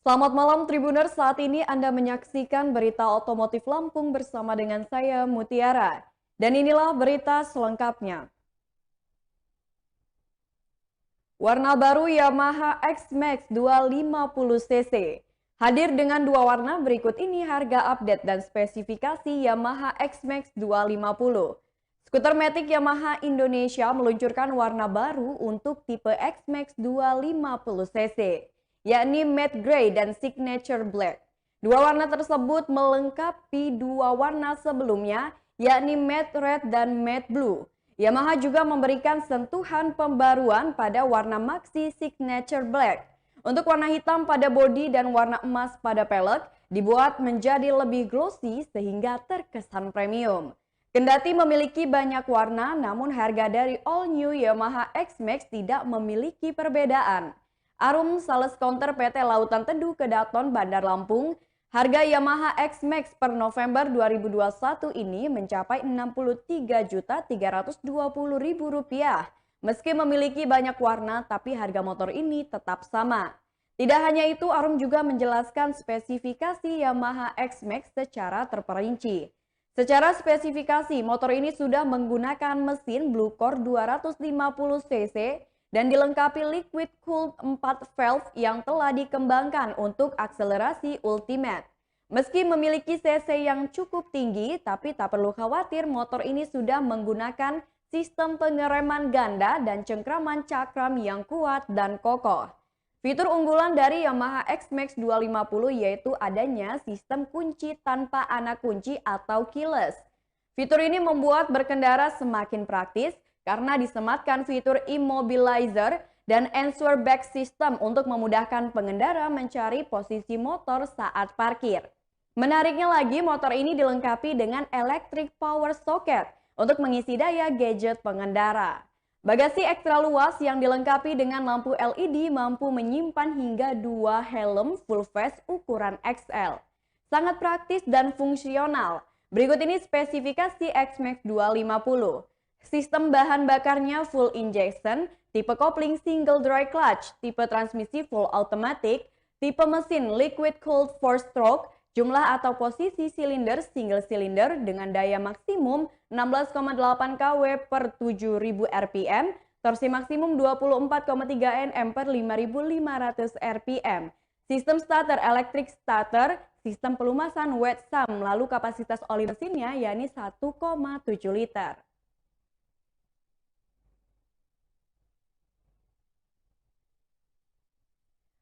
Selamat malam Tribuners, saat ini Anda menyaksikan berita otomotif Lampung bersama dengan saya Mutiara. Dan inilah berita selengkapnya. Warna baru Yamaha X-Max 250cc. Hadir dengan dua warna, berikut ini harga update dan spesifikasi Yamaha X-Max 250. Skuter Matic Yamaha Indonesia meluncurkan warna baru untuk tipe X-Max 250cc, yakni Matte Grey dan Signature Black. Dua warna tersebut melengkapi dua warna sebelumnya, yakni Matte Red dan Matte Blue. Yamaha juga memberikan sentuhan pembaruan pada warna Maxi Signature Black. Untuk warna hitam pada bodi dan warna emas pada pelek dibuat menjadi lebih glossy sehingga terkesan premium. Kendati memiliki banyak warna, namun harga dari all new Yamaha X-Max tidak memiliki perbedaan. Arum Sales Counter PT Lautan Teduh Kedaton Bandar Lampung, harga Yamaha X-Max per November 2021 ini mencapai Rp63.320.000. Meski memiliki banyak warna, tapi harga motor ini tetap sama. Tidak hanya itu, Arum juga menjelaskan spesifikasi Yamaha X-Max secara terperinci. Secara spesifikasi, motor ini sudah menggunakan mesin Blue Core 250cc dan dilengkapi liquid cooled 4 valve yang telah dikembangkan untuk akselerasi ultimate. Meski memiliki cc yang cukup tinggi, tapi tak perlu khawatir, motor ini sudah menggunakan sistem pengereman ganda dan cengkraman cakram yang kuat dan kokoh. Fitur unggulan dari Yamaha X-Max 250 yaitu adanya sistem kunci tanpa anak kunci atau keyless. Fitur ini membuat berkendara semakin praktis karena disematkan fitur immobilizer dan answer back system untuk memudahkan pengendara mencari posisi motor saat parkir. Menariknya lagi, motor ini dilengkapi dengan electric power socket untuk mengisi daya gadget pengendara. Bagasi ekstra luas yang dilengkapi dengan lampu LED mampu menyimpan hingga 2 helm full face ukuran XL. Sangat praktis dan fungsional. Berikut ini spesifikasi X-Max 250. Sistem bahan bakarnya full injection, tipe kopling single dry clutch, tipe transmisi full automatic, tipe mesin liquid cooled 4-stroke, jumlah atau posisi silinder single cylinder dengan daya maksimum 16,8 kW per 7.000 rpm, torsi maksimum 24,3 Nm per 5.500 rpm. Sistem starter electric starter, sistem pelumasan wet sump, lalu kapasitas oli mesinnya yakni 1,7 liter.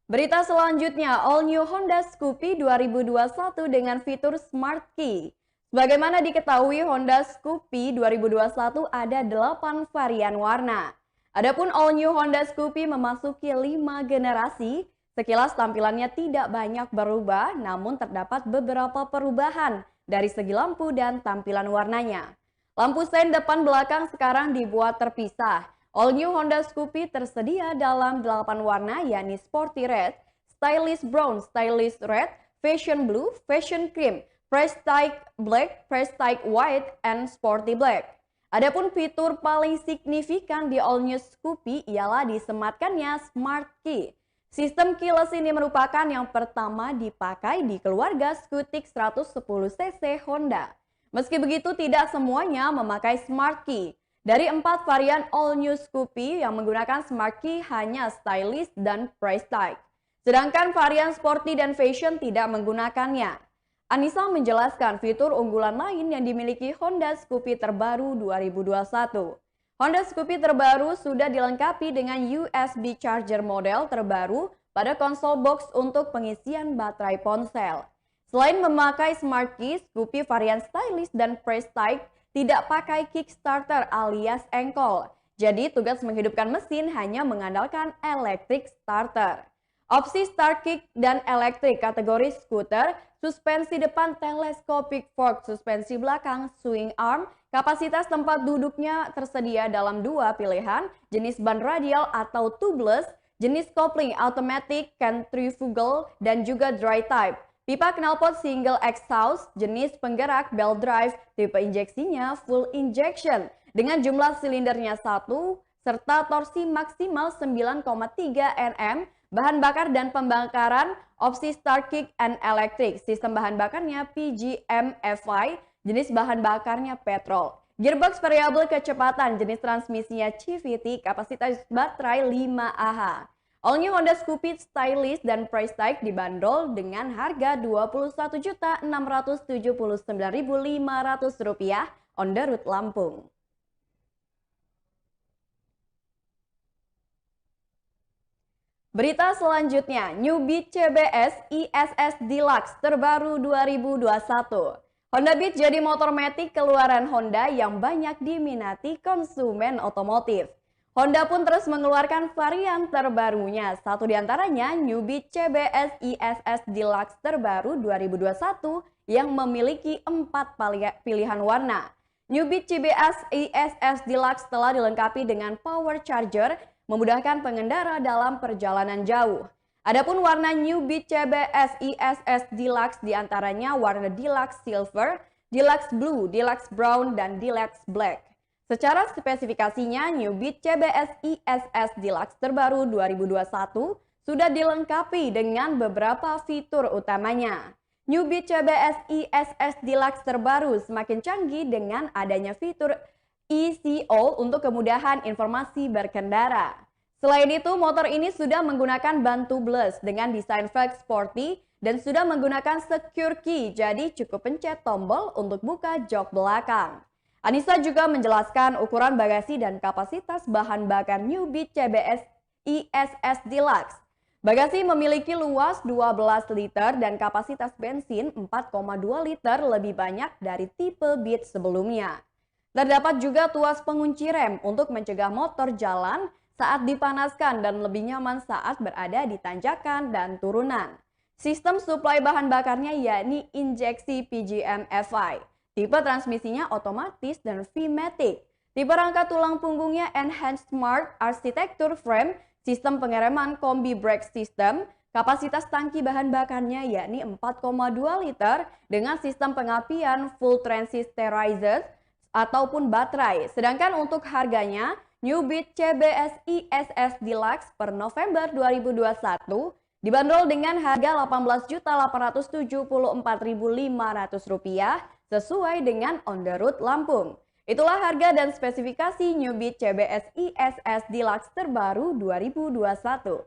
Berita selanjutnya, all new Honda Scoopy 2021 dengan fitur Smart Key. Sebagaimana diketahui, Honda Scoopy 2021 ada 8 varian warna. Adapun all new Honda Scoopy memasuki 5 generasi, sekilas tampilannya tidak banyak berubah, namun terdapat beberapa perubahan dari segi lampu dan tampilan warnanya. Lampu sein depan belakang sekarang dibuat terpisah. All new Honda Scoopy tersedia dalam 8 warna, yakni Sporty Red, Stylish Brown, Stylish Red, Fashion Blue, Fashion Cream, Prestige Black, Prestige White, and Sporty Black. Adapun fitur paling signifikan di all new Scoopy ialah disematkannya Smart Key. Sistem keyless ini merupakan yang pertama dipakai di keluarga Scootic 110cc Honda. Meski begitu, tidak semuanya memakai Smart Key. Dari 4 varian all new Scoopy yang menggunakan Smart Key hanya Stylish dan Prestige. Sedangkan varian Sporty dan Fashion tidak menggunakannya. Anissa menjelaskan fitur unggulan lain yang dimiliki Honda Scoopy terbaru 2021. Honda Scoopy terbaru sudah dilengkapi dengan USB charger model terbaru pada konsol box untuk pengisian baterai ponsel. Selain memakai Smart Key, Scoopy varian Stylish dan Prestige tidak pakai Kickstarter alias engkol. Jadi tugas menghidupkan mesin hanya mengandalkan electric starter. Opsi start kick dan elektrik kategori skuter, suspensi depan telescopic fork, suspensi belakang swing arm, kapasitas tempat duduknya tersedia dalam 2 pilihan, jenis ban radial atau tubeless, jenis kopling automatic, centrifugal, dan juga dry type. Pipa knalpot single exhaust, jenis penggerak belt drive, tipe injeksinya full injection dengan jumlah silindernya 1 serta torsi maksimal 9,3 Nm bahan bakar dan pembakaran, opsi Start Kick and Electric, sistem bahan bakarnya PGM FI, jenis bahan bakarnya petrol. Gearbox variabel kecepatan, jenis transmisinya CVT, kapasitas baterai 5Ah. All new Honda Scoopy stylish dan price tag dibanderol dengan harga Rp21.679.500 on the road Lampung. Berita selanjutnya, New Beat CBS ISS Deluxe terbaru 2021. Honda Beat jadi motor matic keluaran Honda yang banyak diminati konsumen otomotif. Honda pun terus mengeluarkan varian terbarunya. Satu diantaranya New Beat CBS ISS Deluxe terbaru 2021 yang memiliki 4 pilihan warna. New Beat CBS ISS Deluxe telah dilengkapi dengan power charger, memudahkan pengendara dalam perjalanan jauh. Adapun warna New Beat CBS ISS Deluxe diantaranya warna Deluxe Silver, Deluxe Blue, Deluxe Brown, dan Deluxe Black. Secara spesifikasinya, New Beat CBS ISS Deluxe terbaru 2021 sudah dilengkapi dengan beberapa fitur utamanya. New Beat CBS ISS Deluxe terbaru semakin canggih dengan adanya fitur ECO untuk kemudahan informasi berkendara. Selain itu, motor ini sudah menggunakan ban tubeless dengan desain flex sporty dan sudah menggunakan secure key, jadi cukup pencet tombol untuk buka jok belakang. Anissa juga menjelaskan ukuran bagasi dan kapasitas bahan bakar New Beat CBS ISS Deluxe. Bagasi memiliki luas 12 liter dan kapasitas bensin 4,2 liter lebih banyak dari tipe Beat sebelumnya. Terdapat juga tuas pengunci rem untuk mencegah motor jalan saat dipanaskan dan lebih nyaman saat berada di tanjakan dan turunan. Sistem suplai bahan bakarnya yakni injeksi PGM FI. Tipe transmisinya otomatis dan V-Matic. Tipe rangka tulang punggungnya Enhanced Smart Architecture Frame, sistem pengereman Kombi Brake System. Kapasitas tangki bahan bakarnya yakni 4,2 liter dengan sistem pengapian full transistorizer ataupun baterai. Sedangkan untuk harganya, New Beat CBS ISS Deluxe per November 2021 dibanderol dengan harga Rp18.874.500 sesuai dengan on the road Lampung. Itulah harga dan spesifikasi New Beat CBS ISS Deluxe terbaru 2021.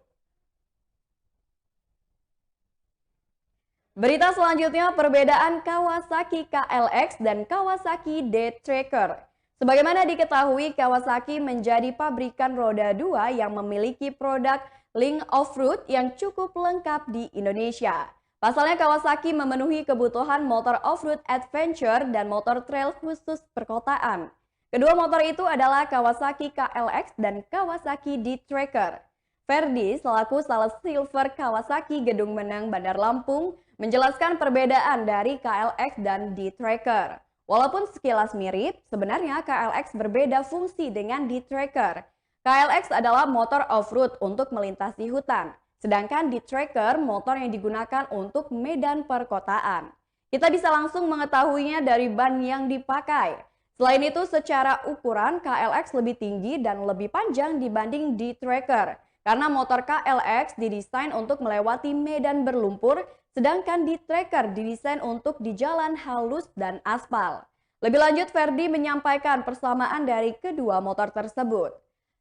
Berita selanjutnya, perbedaan Kawasaki KLX dan Kawasaki D-Tracker. Sebagaimana diketahui, Kawasaki menjadi pabrikan roda 2 yang memiliki produk Link Off-Road yang cukup lengkap di Indonesia. Pasalnya Kawasaki memenuhi kebutuhan motor off-road adventure dan motor trail khusus perkotaan. Kedua motor itu adalah Kawasaki KLX dan Kawasaki D-Tracker. Ferdi selaku sales silver Kawasaki Gedung Menang Bandar Lampung menjelaskan perbedaan dari KLX dan D-Tracker. Walaupun sekilas mirip, sebenarnya KLX berbeda fungsi dengan D-Tracker. KLX adalah motor off-road untuk melintasi hutan, sedangkan D-Tracker motor yang digunakan untuk medan perkotaan. Kita bisa langsung mengetahuinya dari ban yang dipakai. Selain itu, secara ukuran KLX lebih tinggi dan lebih panjang dibanding D-Tracker. Karena motor KLX didesain untuk melewati medan berlumpur, sedangkan D-Tracker didesain untuk di jalan halus dan aspal. Lebih lanjut, Ferdi menyampaikan persamaan dari kedua motor tersebut.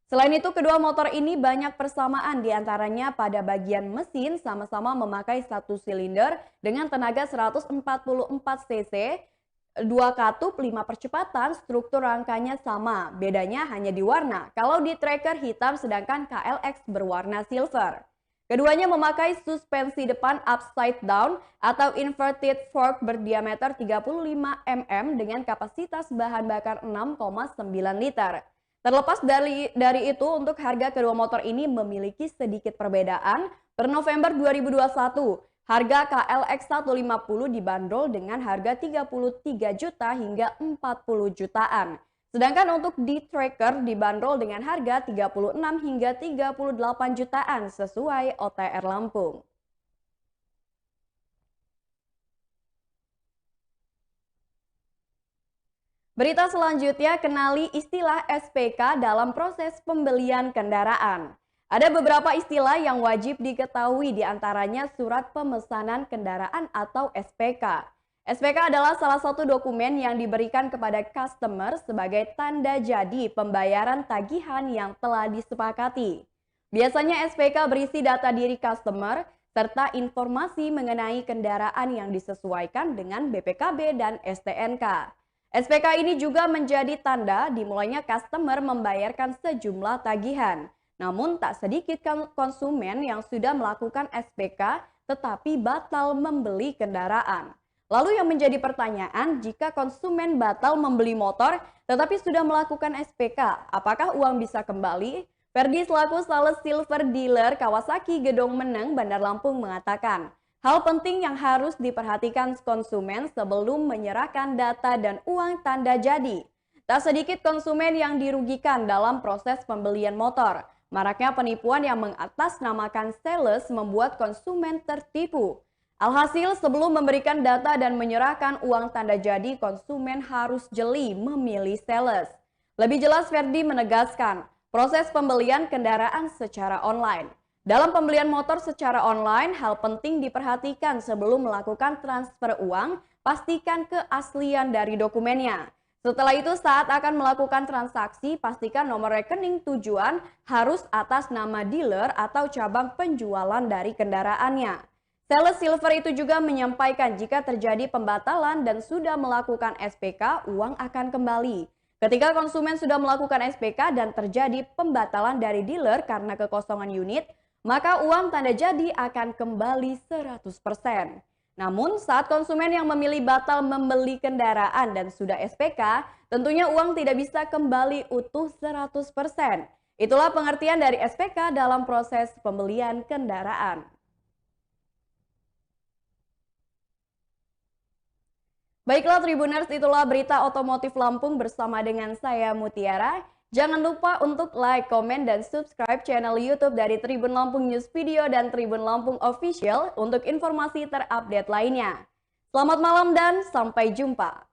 Selain itu, kedua motor ini banyak persamaan diantaranya pada bagian mesin sama-sama memakai satu silinder dengan tenaga 144 cc, 2 katup, 5 percepatan, struktur rangkanya sama. Bedanya hanya di warna. Kalau di tracker hitam sedangkan KLX berwarna silver. Keduanya memakai suspensi depan upside down atau inverted fork berdiameter 35 mm dengan kapasitas bahan bakar 6,9 liter. Terlepas dari itu, untuk harga kedua motor ini memiliki sedikit perbedaan. Per November 2021, harga KLX 150 dibanderol dengan harga 33 juta hingga 40 jutaan. Sedangkan untuk D-Tracker dibanderol dengan harga 36 hingga 38 jutaan sesuai OTR Lampung. Berita selanjutnya, kenali istilah SPK dalam proses pembelian kendaraan. Ada beberapa istilah yang wajib diketahui, di antaranya surat pemesanan kendaraan atau SPK. SPK adalah salah satu dokumen yang diberikan kepada customer sebagai tanda jadi pembayaran tagihan yang telah disepakati. Biasanya SPK berisi data diri customer serta informasi mengenai kendaraan yang disesuaikan dengan BPKB dan STNK. SPK ini juga menjadi tanda dimulainya customer membayarkan sejumlah tagihan. Namun tak sedikit konsumen yang sudah melakukan SPK tetapi batal membeli kendaraan. Lalu yang menjadi pertanyaan, jika konsumen batal membeli motor tetapi sudah melakukan SPK, apakah uang bisa kembali? Ferdi selaku sales silver dealer Kawasaki Gedong Meneng, Bandar Lampung mengatakan, hal penting yang harus diperhatikan konsumen sebelum menyerahkan data dan uang tanda jadi. Tak sedikit konsumen yang dirugikan dalam proses pembelian motor. Maraknya penipuan yang mengatasnamakan sales membuat konsumen tertipu. Alhasil, sebelum memberikan data dan menyerahkan uang tanda jadi, konsumen harus jeli memilih sales. Lebih jelas, Ferdi menegaskan proses pembelian kendaraan secara online. Dalam pembelian motor secara online, hal penting diperhatikan sebelum melakukan transfer uang, pastikan keaslian dari dokumennya. Setelah itu, saat akan melakukan transaksi, pastikan nomor rekening tujuan harus atas nama dealer atau cabang penjualan dari kendaraannya. Sales silver itu juga menyampaikan jika terjadi pembatalan dan sudah melakukan SPK, uang akan kembali. Ketika konsumen sudah melakukan SPK dan terjadi pembatalan dari dealer karena kekosongan unit, maka uang tanda jadi akan kembali 100%. Namun saat konsumen yang memilih batal membeli kendaraan dan sudah SPK, tentunya uang tidak bisa kembali utuh 100%. Itulah pengertian dari SPK dalam proses pembelian kendaraan. Baiklah Tribuners, itulah berita otomotif Lampung bersama dengan saya Mutiara. Jangan lupa untuk like, komen, dan subscribe channel YouTube dari Tribun Lampung News Video dan Tribun Lampung Official untuk informasi terupdate lainnya. Selamat malam dan sampai jumpa.